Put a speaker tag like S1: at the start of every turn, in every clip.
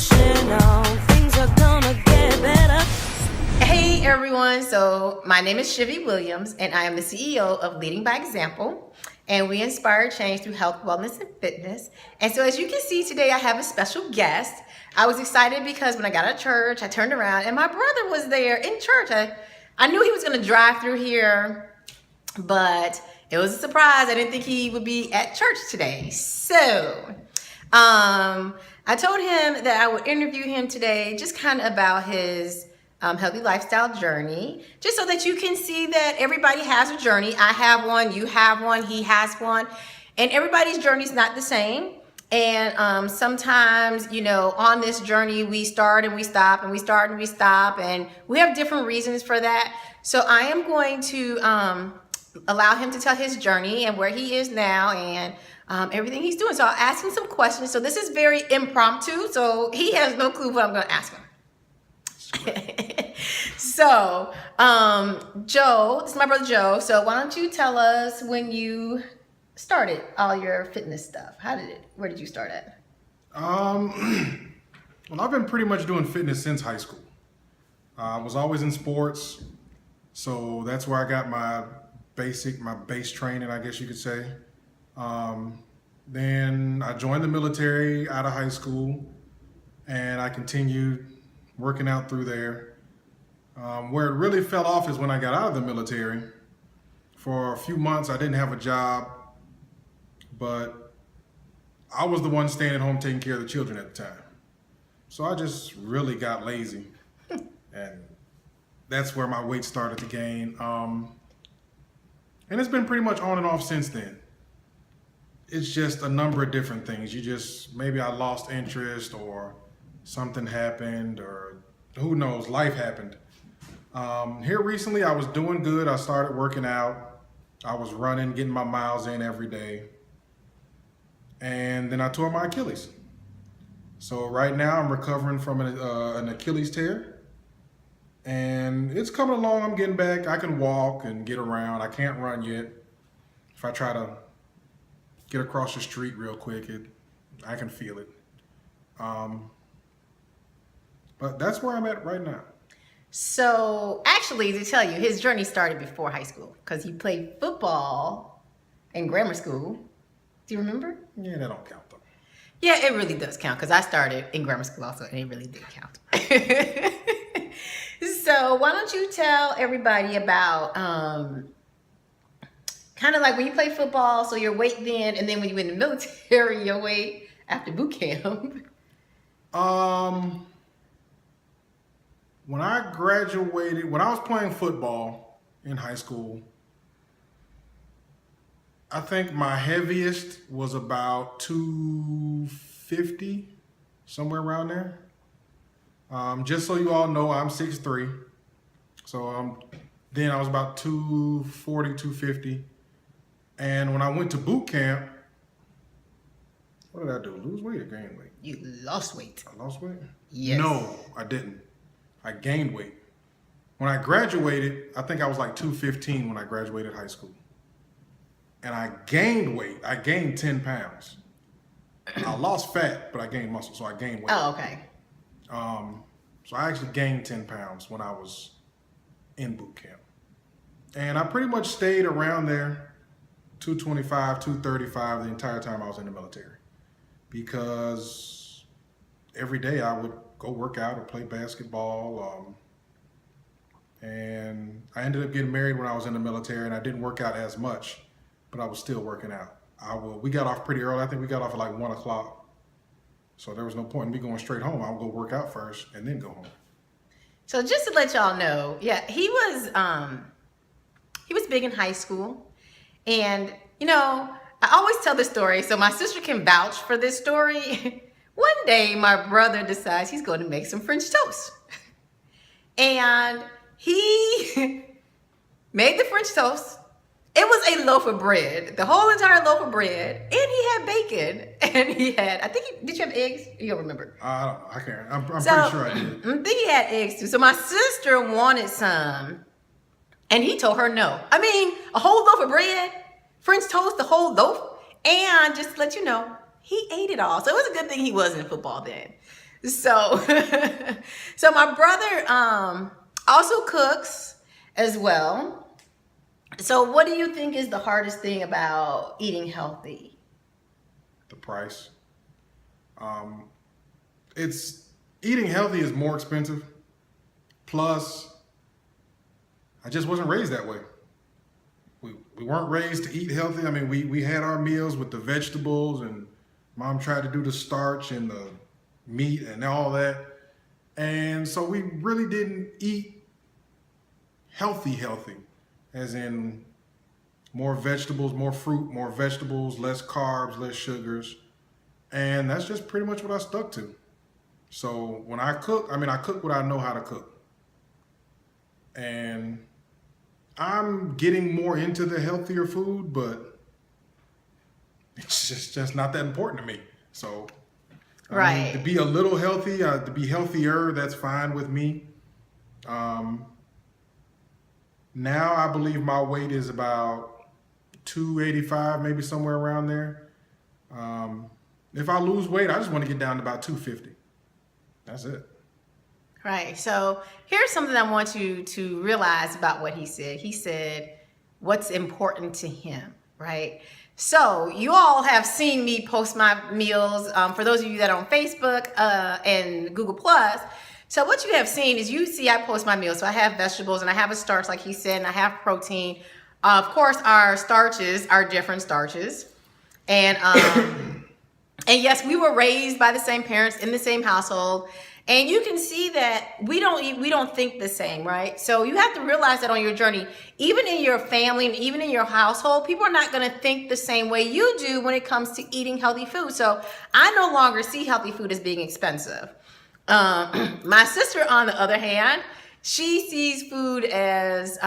S1: emotional. Things are gonna get better.
S2: Hey everyone, so my name is Shivy Williams and I am the CEO of Leading by Example, and we inspire change through health, wellness, and fitness. And so as you can see today, I have a special guest. I was excited because when I got out of church, I turned around and my brother was there in church. I knew he was gonna drive through here, but it was a surprise. I didn't think he would be at church today. So I told him that I would interview him today, just kind of about his healthy lifestyle journey, just so that you can see that everybody has a journey. I have one, you have one, he has one, and everybody's journey is not the same. And sometimes, you know, on this journey, we start and we stop, and we start and we stop, and we have different reasons for that. So I am going to allow him to tell his journey and where he is now and everything he's doing. So I'll ask him some questions. So this is very impromptu, so he has no clue what I'm going to ask him. So, Joe, this is my brother Joe. So why don't you tell us when you started all your fitness stuff? Where did you start at?
S3: Well, I've been pretty much doing fitness since high school. I was always in sports, so that's where I got my base training, I guess you could say. Then I joined the military out of high school, and I continued working out through there. Where it really fell off is when I got out of the military. For a few months, I didn't have a job, but I was the one staying at home taking care of the children at the time. So I just really got lazy, and that's where my weight started to gain. And it's been pretty much on and off since then. It's just a number of different things. Maybe I lost interest, or something happened, or who knows, life happened. Here recently, I was doing good. I started working out. I was running, getting my miles in every day. And then I tore my Achilles. So right now I'm recovering from an Achilles tear. And it's coming along. I'm getting back. I can walk and get around. I can't run yet. If I try to get across the street real quick, I can feel it. But that's where I'm at right now.
S2: So actually, to tell you, his journey started before high school because he played football in grammar school. Do you remember?
S3: Yeah, that don't count though.
S2: Yeah, it really does count because I started in grammar school also, and it really did count. So why don't you tell everybody about kind of like when you play football, so your weight then, and then when you went in the military, your weight after boot camp.
S3: When I graduated, when I was playing football in high school, I think my heaviest was about 250, somewhere around there. Just so you all know, I'm 6'3". So then I was about 240, 250. And when I went to boot camp, what did I do? Lose weight or gain weight?
S2: You lost weight.
S3: I lost weight?
S2: Yes.
S3: No, I didn't. I gained weight. When I graduated, I think I was like 215 when I graduated high school. And I gained weight. I gained 10 pounds. I lost fat, but I gained muscle, so I gained weight.
S2: Oh, okay.
S3: So I actually gained 10 pounds when I was in boot camp. And I pretty much stayed around there, 225, 235, the entire time I was in the military. Because every day I would go work out or play basketball. And I ended up getting married when I was in the military, and I didn't work out as much, but I was still working out. We got off pretty early. I think we got off at like 1 o'clock. So there was no point in me going straight home. I would go work out first and then go home.
S2: So just to let y'all know, yeah, he was big in high school. And, you know, I always tell this story, so my sister can vouch for this story. One day, my brother decides he's going to make some French toast. And he made the French toast. It was a loaf of bread, the whole entire loaf of bread, and he had bacon, and he had, did you have eggs? You don't remember.
S3: I can't. I'm pretty sure I did.
S2: I think he had eggs too. So my sister wanted some, and he told her no. I mean, a whole loaf of bread, French toast, the whole loaf, and just to let you know, he ate it all. So it was a good thing he was in football then. So, so my brother also cooks as well. So what do you think is the hardest thing about eating healthy?
S3: The price. It's eating healthy is more expensive. Plus, I just wasn't raised that way. We weren't raised to eat healthy. I mean, we had our meals with the vegetables, and mom tried to do the starch and the meat and all that. And so we really didn't eat healthy, as in more vegetables, more fruit, more vegetables, less carbs, less sugars. And that's just pretty much what I stuck to. So when I cook, I cook what I know how to cook. And I'm getting more into the healthier food, but it's just not that important to me. So
S2: Right.
S3: to be a little healthy, to be healthier, that's fine with me. Now I believe my weight is about 285, maybe somewhere around there. If I lose weight, I just want to get down to about 250. That's it.
S2: Right. So here's something I want you to realize about what he said. He said, what's important to him, right? So you all have seen me post my meals. For those of you that are on Facebook and Google Plus. So what you have seen is you see I post my meals. So I have vegetables and I have a starch, like he said, and I have protein. Of course, our starches are different starches. And and yes, we were raised by the same parents in the same household. And you can see that we don't think the same, right? So you have to realize that on your journey, even in your family and even in your household, people are not going to think the same way you do when it comes to eating healthy food. So I no longer see healthy food as being expensive. My sister, on the other hand, she sees food as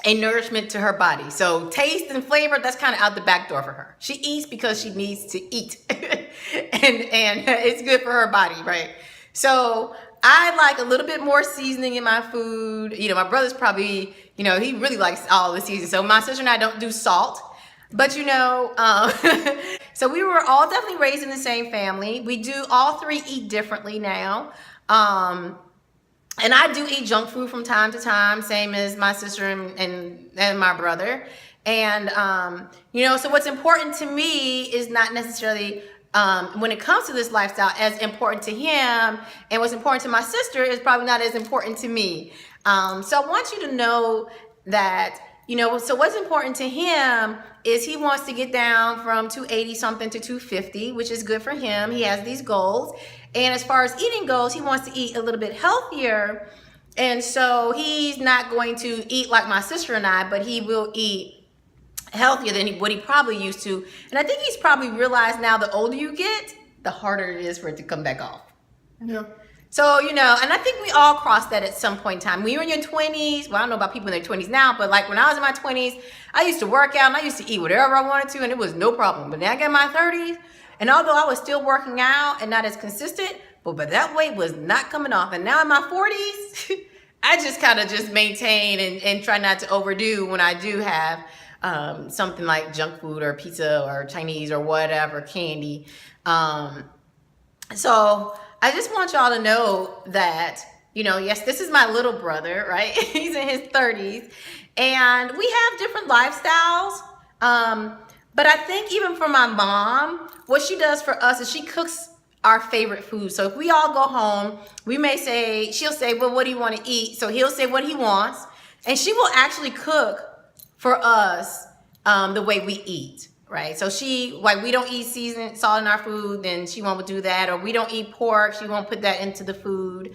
S2: a nourishment to her body. So taste and flavor, that's kind of out the back door for her. She eats because she needs to eat. and it's good for her body, right? So I like a little bit more seasoning in my food. You know, my brother's probably, he really likes all the seasoning. So my sister and I don't do salt. But so we were all definitely raised in the same family. We do all three eat differently now. And I do eat junk food from time to time, same as my sister and my brother. And, so what's important to me is not necessarily, when it comes to this lifestyle, as important to him. And what's important to my sister is probably not as important to me. So I want you to know that, so what's important to him is he wants to get down from 280 something to 250, which is good for him. He has these goals. And as far as eating goes, he wants to eat a little bit healthier. And so he's not going to eat like my sister and I, but he will eat healthier than what he probably used to. And I think he's probably realized now the older you get, the harder it is for it to come back off.
S3: Yeah.
S2: So, and I think we all cross that at some point in time. When you're in your 20s, well, I don't know about people in their 20s now, but like when I was in my 20s, I used to work out and I used to eat whatever I wanted to and it was no problem. But now I got in my 30s, and although I was still working out and not as consistent, but that weight was not coming off. And now in my 40s, I just kind of just maintain and try not to overdo when I do have something like junk food or pizza or Chinese or whatever, candy. So I just want y'all to know that, yes, this is my little brother, right? He's in his 30s and we have different lifestyles. But I think even for my mom, what she does for us is she cooks our favorite food. So if we all go home, she'll say, well, what do you want to eat? So he'll say what he wants. And she will actually cook for us the way we eat, right? So we don't eat seasoned salt in our food, then she won't do that. Or we don't eat pork, she won't put that into the food.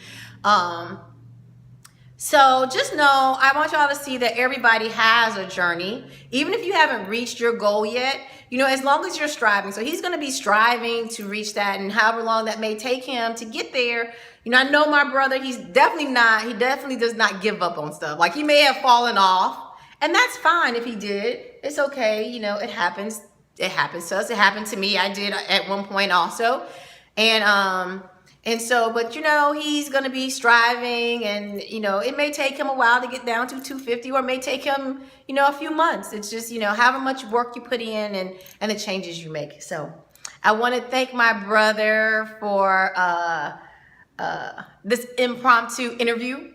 S2: So just know, I want y'all to see that everybody has a journey. Even if you haven't reached your goal yet, as long as you're striving. So he's going to be striving to reach that, and however long that may take him to get there. I know my brother, he definitely does not give up on stuff. Like he may have fallen off, and that's fine if he did. It's okay. It happens. It happens to us. It happened to me. I did at one point also. And so, but he's going to be striving, and, it may take him a while to get down to 250, or it may take him, a few months. It's just, however much work you put in and the changes you make. So I want to thank my brother for this impromptu interview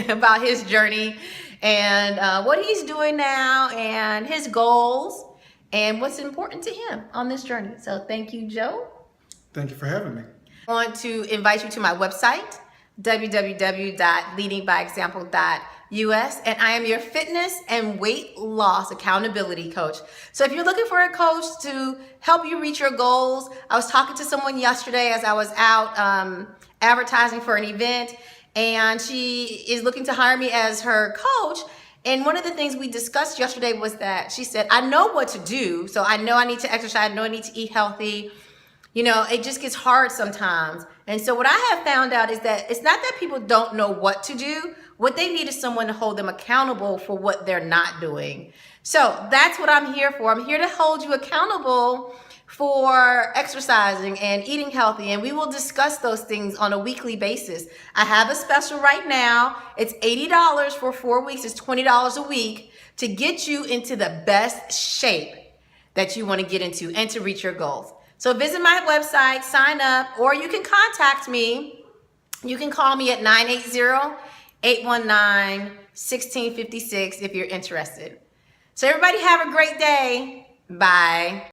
S2: about his journey and what he's doing now and his goals and what's important to him on this journey. So thank you, Joe.
S3: Thank you for having me.
S2: I want to invite you to my website, www.leadingbyexample.us, and I am your fitness and weight loss accountability coach. So if you're looking for a coach to help you reach your goals, I was talking to someone yesterday as I was out advertising for an event, and she is looking to hire me as her coach. And one of the things we discussed yesterday was that she said, I know what to do. So I know I need to exercise, I know I need to eat healthy. You know, it just gets hard sometimes. And so what I have found out is that it's not that people don't know what to do. What they need is someone to hold them accountable for what they're not doing. So that's what I'm here for. I'm here to hold you accountable for exercising and eating healthy. And we will discuss those things on a weekly basis. I have a special right now. It's $80 for 4 weeks. It's $20 a week to get you into the best shape that you want to get into and to reach your goals. So visit my website, sign up, or you can contact me. You can call me at 980-819-1656 if you're interested. So everybody have a great day. Bye.